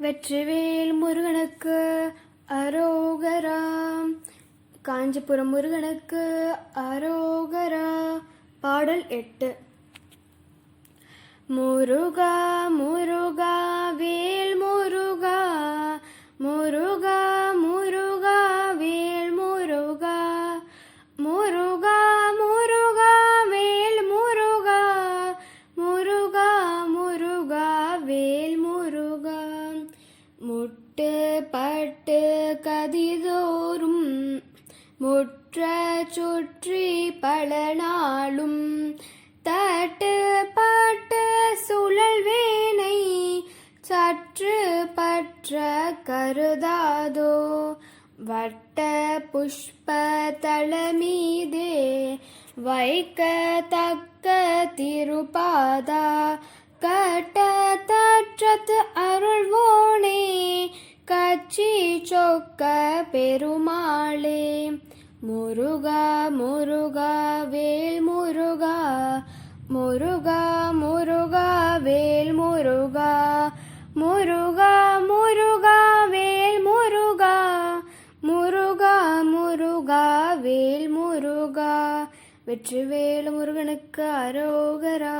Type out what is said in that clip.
வெற்றிவேல் முருகனுக்கு அரோகரா. காஞ்சிபுரம் முருகனுக்கு அரோகரா. பாடல் 8. முருகா முருகா வேல் முருகா, முருகா முருகா வேல் முருகா, முருகா முருகா வேல் முருகா, முருகா முருகா வேல் முருகா. முட்டு பட்டு கதிதோறும் முற்ற சுற்றி பல நாளும் தட்டு பட்டு சுழல் வேனை சற்று பற்ற கருதாதோ. வட்ட புஷ்ப தளமீதே வைக்கத்தக்க திருப்பாதா கட்ட தற்றத்து அருள்வோனே கச்சி சொக்க பெருமாளே. முருகா முருகா வேல் முருகா, முருகா முருகா வேல் முருகா, முருகா முருகா வேல் முருகா, முருகா முருகா வேல் முருகா. வெற்றிவேல் முருகனுக்கு அரோகரா.